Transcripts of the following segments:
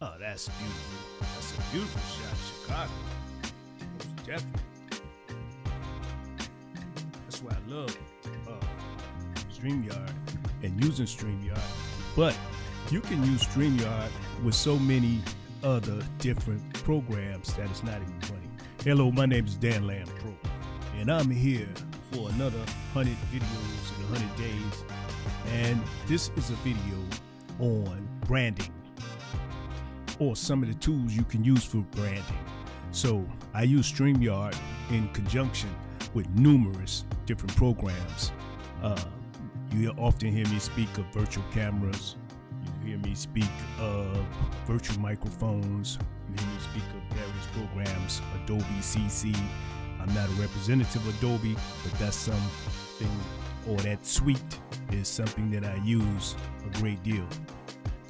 Oh, that's beautiful. That's a beautiful shot, Chicago. Most definitely. That's why I love StreamYard and using StreamYard. But you can use StreamYard with so many other different programs that it's not even funny. Hello, my name is Dan Lamb Pro, and I'm here for another 100 videos in 100 days. And this is a video on branding, or some of the tools you can use for branding. So I use StreamYard in conjunction with numerous different programs. You often hear me speak of virtual cameras. You hear me speak of virtual microphones. You hear me speak of various programs, Adobe CC. I'm not a representative of Adobe, but that's something, or that suite is something that I use a great deal.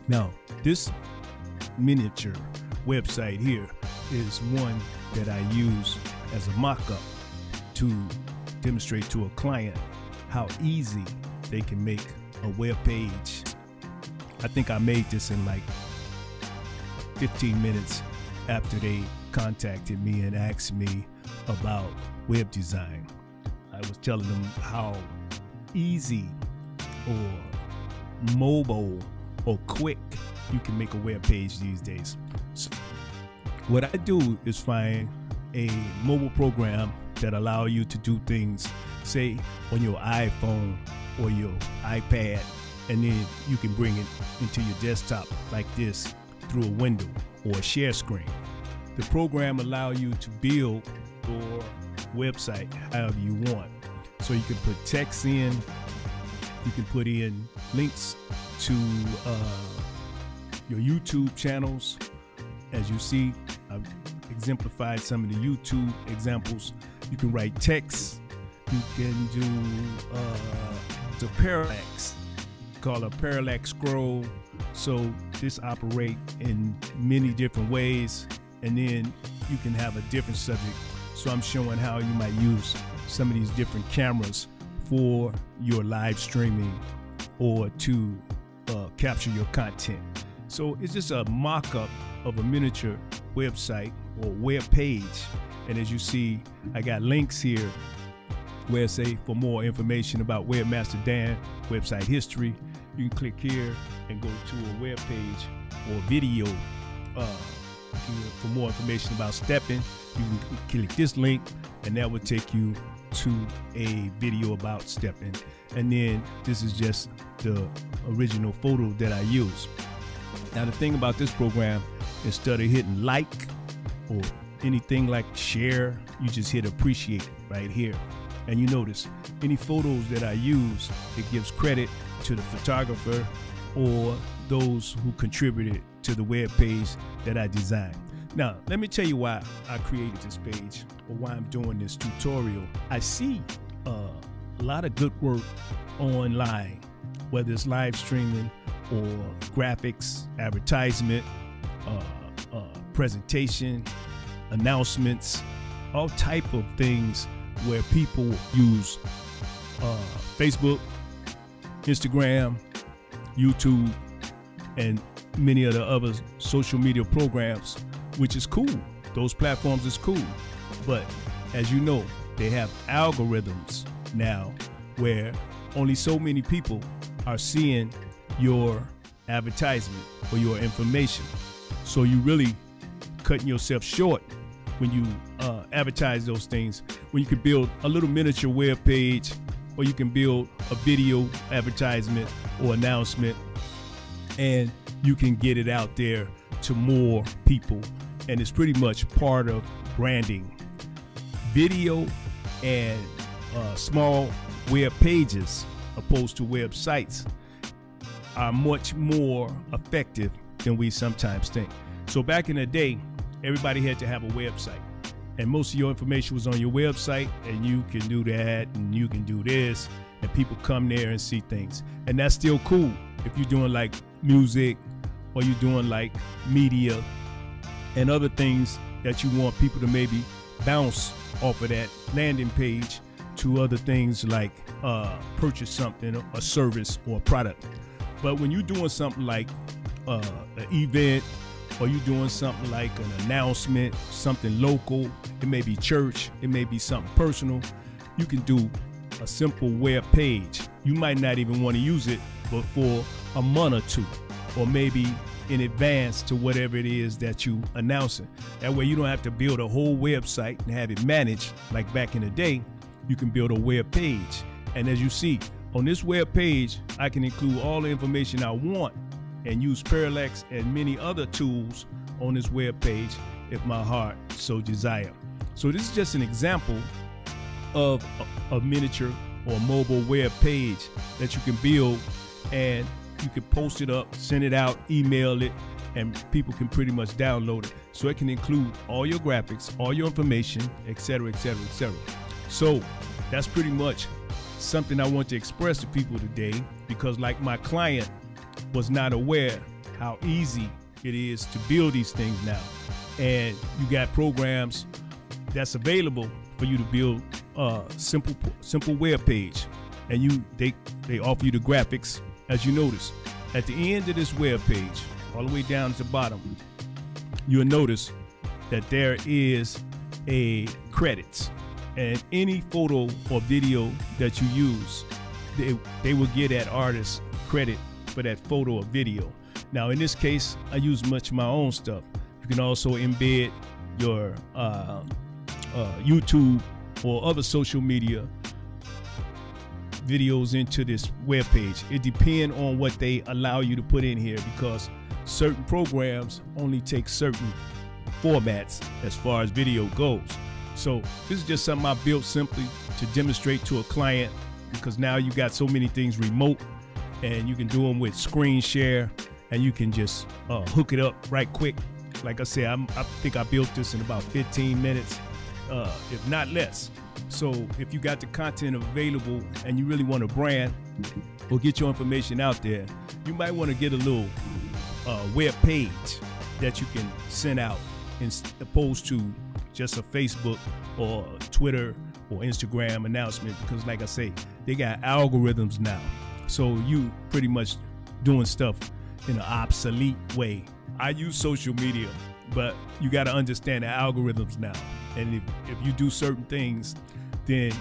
Now, this miniature website here is one that I use as a mock-up to demonstrate to a client how easy they can make a web page. I think I made this in like 15 minutes after they contacted me and asked me about web design. I was telling them how easy or mobile or quick you can make a web page these days. So what I do is find a mobile program that allow you to do things, say on your iPhone or your iPad, and then you can bring it into your desktop like this through a window or a share screen. The program allow you to build your website however you want. So you can put text in, you can put in links to your YouTube channels. As you see, I've exemplified some of the YouTube examples. You can write text. You can do the parallax, called a parallax scroll. So this operate in many different ways, and then you can have a different subject. So I'm showing how you might use some of these different cameras for your live streaming or to capture your content. So it's just a mock-up of a miniature website or web page. And as you see, I got links here where it say for more information about Webmaster Dan website history. You can click here and go to a web page or video. For more information about stepping, you can click this link and that will take you to a video about stepping. And then this is just the original photo that I use. Now the thing about this program, instead of hitting like or anything like share, you just hit appreciate right here. And you notice any photos that I use, it gives credit to the photographer or those who contributed to the web page that I designed. Now, let me tell you why I created this page or why I'm doing this tutorial. I see a lot of good work online, whether it's live streaming or graphics, advertisement, presentation, announcements, all type of things where people use Facebook, Instagram, YouTube, and many of the other social media programs, which is cool. Those platforms is cool. But as you know, they have algorithms now where only so many people are seeing your advertisement or your information. So you really cutting yourself short when you advertise those things, when you can build a little miniature web page, or you can build a video advertisement or announcement, and you can get it out there to more people. And it's pretty much part of branding. Video and small web pages, opposed to websites, are much more effective than we sometimes think. So back in the day, everybody had to have a website, and most of your information was on your website, and you can do that and you can do this, and people come there and see things. And that's still cool if you're doing like music, or you're doing like media and other things that you want people to maybe bounce off of that landing page to other things like purchase something, a service or a product. But when you're doing something like an event or you're doing something like an announcement, something local, it may be church, it may be something personal, you can do a simple web page. You might not even want to use it but for a month or two, or maybe in advance to whatever it is that you announcing. That way you don't have to build a whole website and have it managed like back in the day. You can build a web page. And as you see, on this web page, I can include all the information I want and use Parallax and many other tools on this web page if my heart so desire. So this is just an example of a miniature or mobile web page that you can build, and you can post it up, send it out, email it, and people can pretty much download it. So it can include all your graphics, all your information, etc., etc., etc. So that's pretty much something I want to express to people today, because like my client was not aware how easy it is to build these things now. And you got programs that's available for you to build a simple web page, and they offer you the graphics. As you notice, at the end of this web page, all the way down to the bottom, you'll notice that there is a credits, and any photo or video that you use, they will get that artist credit for that photo or video. Now in this case, I use much of my own stuff. You can also embed your YouTube or other social media videos into this web page. It depends on what they allow you to put in here, because certain programs only take certain formats as far as video goes. So this is just something I built simply to demonstrate to a client, because now you got so many things remote, and you can do them with screen share, and you can just hook it up right quick. Like I said, I think I built this in about 15 minutes, if not less. So if you got the content available and you really want a brand or get your information out there, you might want to get a little web page that you can send out, as opposed to just a Facebook or Twitter or Instagram announcement, because like I say, they got algorithms now. So you pretty much doing stuff in an obsolete way. I use social media, but you got to understand the algorithms now. And if you do certain things, then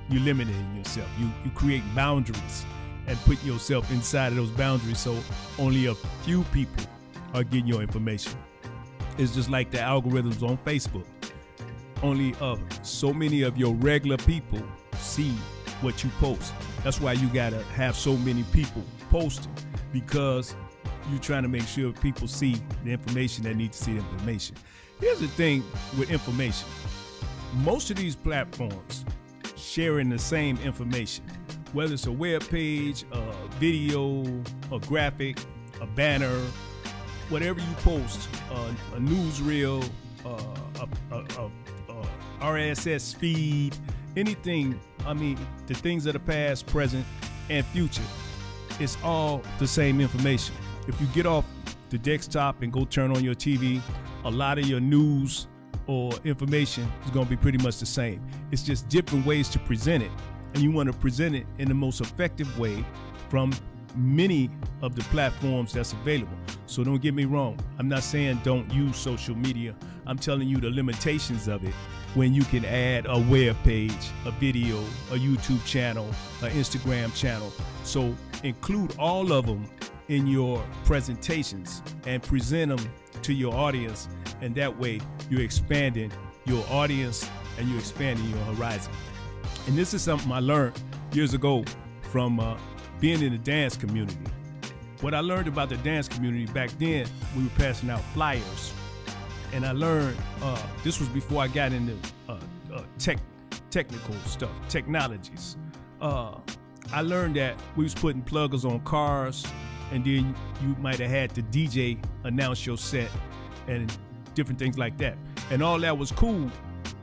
you're limiting yourself. You create boundaries and put yourself inside of those boundaries, so only a few people are getting your information. It's just like the algorithms on Facebook. Only so many of your regular people see what you post. That's why you gotta have so many people posting, because you're trying to make sure people see the information that need to see the information. Here's the thing with information. Most of these platforms sharing the same information, whether it's a web page, a video, a graphic, a banner, whatever you post, a newsreel, a RSS feed, anything. I mean, the things of the past, present, and future, it's all the same information. If you get off the desktop and go turn on your TV, a lot of your news or information is going to be pretty much the same. It's just different ways to present it, and you want to present it in the most effective way from many of the platforms that's available. So don't get me wrong, I'm not saying don't use social media. I'm telling you the limitations of it, when you can add a web page, a video, a YouTube channel, an Instagram channel. So include all of them in your presentations and present them to your audience, and that way you're expanding your audience and you're expanding your horizon. And this is something I learned years ago from being in the dance community. What I learned about the dance community back then, we were passing out flyers, and I learned, this was before I got into technical stuff, technologies. I learned that we was putting pluggers on cars, and then you might have had the DJ announce your set and different things like that. And all that was cool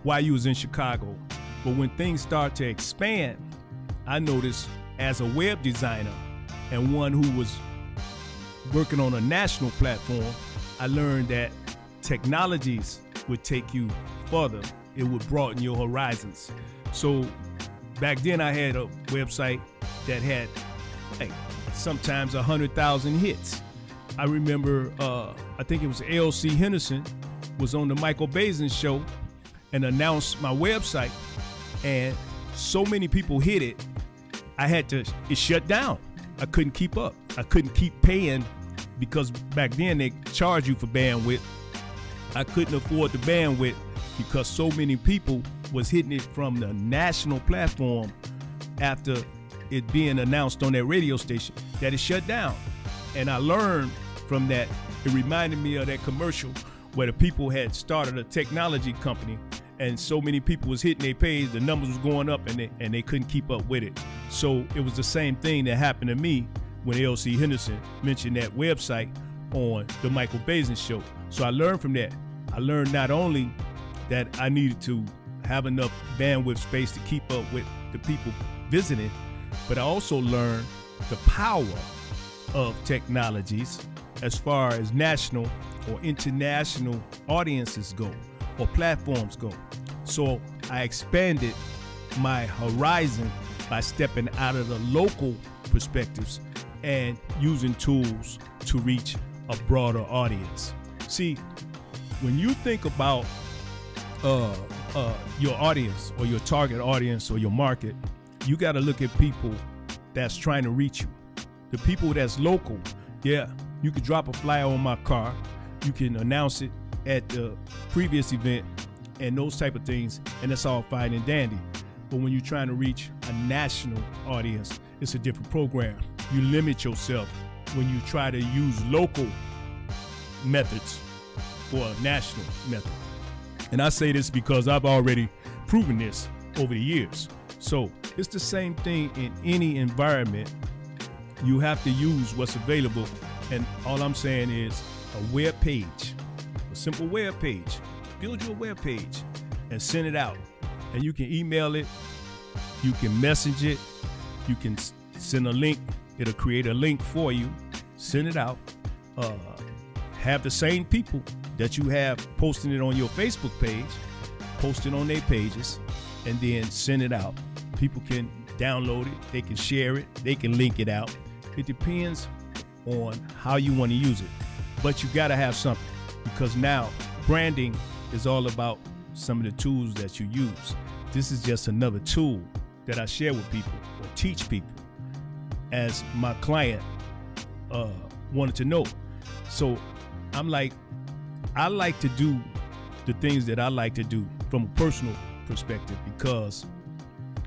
while you was in Chicago. But when things start to expand, I noticed as a web designer and one who was working on a national platform, I learned that technologies would take you further. It would broaden your horizons. So back then I had a website that had, hey, sometimes 100,000 hits. I remember, I think it was L.C. Henderson was on the Michael Bazin show and announced my website, and so many people hit it, it shut down. I couldn't keep up. I couldn't keep paying because back then they charged you for bandwidth. I couldn't afford the bandwidth because so many people was hitting it from the national platform after it being announced on that radio station that it shut down. And I learned from that. It reminded me of that commercial where the people had started a technology company and so many people was hitting their page, the numbers was going up and they couldn't keep up with it. So it was the same thing that happened to me when L.C. Henderson mentioned that website on the Michael Bazin show. So I learned from that. I learned not only that I needed to have enough bandwidth space to keep up with the people visiting, but I also learned the power of technologies as far as national or international audiences go or platforms go. So I expanded my horizon by stepping out of the local perspectives and using tools to reach a broader audience. See, when you think about your audience or your target audience or your market, you got to look at people that's trying to reach you. The people that's local, yeah, you could drop a flyer on my car, you can announce it at the previous event and those type of things, and that's all fine and dandy. But when you're trying to reach a national audience, it's a different program. You limit yourself when you try to use local methods for a national method. And I say this because I've already proven this over the years. So it's the same thing in any environment. You have to use what's available. And all I'm saying is a web page, a simple web page. Build your web page and send it out. And you can email it, you can message it, you can send a link. It'll create a link for you, send it out. Have the same people that you have posting it on your Facebook page, post it on their pages, and then send it out. People can download it, they can share it, they can link it out. It depends on how you want to use it. But you gotta have something, because now branding is all about some of the tools that you use. This is just another tool that I share with people or teach people as my client wanted to know. So I'm like, I like to do the things that I like to do from a personal perspective because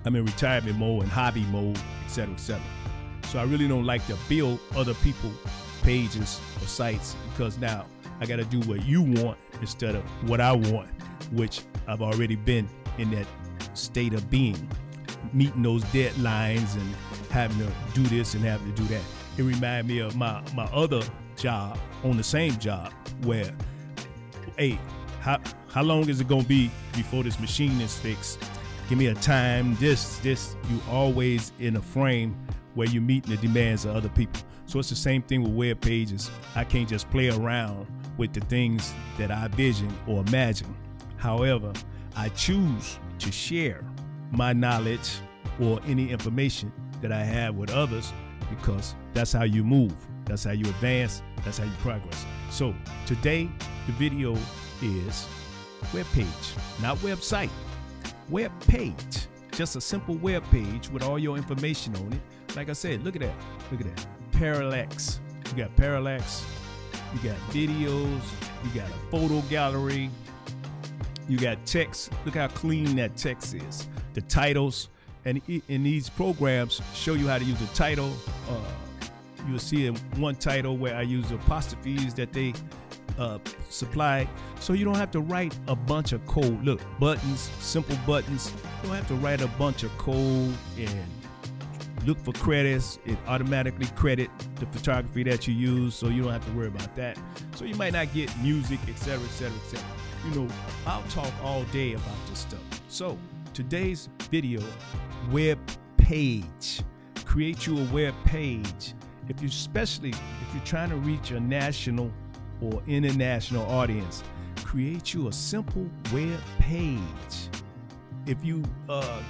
I'm in retirement mode and hobby mode, et cetera, et cetera. So I really don't like to build other people's pages or sites because now I got to do what you want instead of what I want, which I've already been in that state of being, meeting those deadlines and having to do this and having to do that. It reminded me of my other job on the same job where, hey, how long is it gonna be before this machine is fixed? Give me a time, this, you always in a frame where you're meeting the demands of other people. So it's the same thing with web pages. I can't just play around with the things that I vision or imagine. However, I choose to share my knowledge or any information that I have with others because that's how you move, that's how you advance, that's how you progress. So today, the video is web page, not website, web page. Just a simple web page with all your information on it. Like I said, look at that, look at that. Parallax, you got parallax, you got videos, you got a photo gallery, you got text. Look how clean that text is. The titles, and in these programs show you how to use a title. You'll see in one title where I use apostrophes that they supply, so you don't have to write a bunch of code. Look, buttons, simple buttons. You don't have to write a bunch of code and look for credits. It automatically credit the photography that you use, so you don't have to worry about that. So you might not get music, etc., etc., etc. You know, I'll talk all day about this stuff. So today's video, web page. Create you a web page. Especially if you're trying to reach a national or international audience, create you a simple web page. If you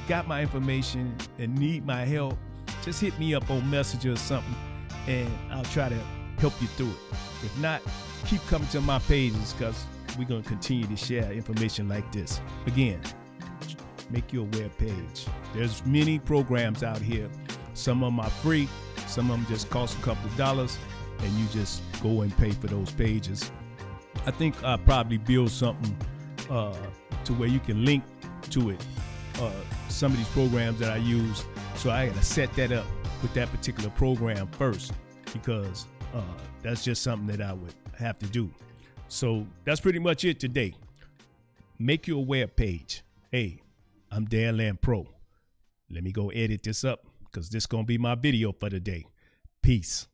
got my information and need my help, just hit me up on Messenger or something, and I'll try to help you through it. If not, keep coming to my pages because we're going to continue to share information like this. Again, make your web page. There's many programs out here. Some of them are free. Some of them just cost a couple of dollars, and you just go and pay for those pages. I think I'll probably build something to where you can link to it. Some of these programs that I use, so I gotta set that up with that particular program first, because that's just something that I would have to do. So that's pretty much it today. Make your web page. Hey, I'm Dan Lamb Pro. Let me go edit this up because this is gonna be my video for the day. Peace.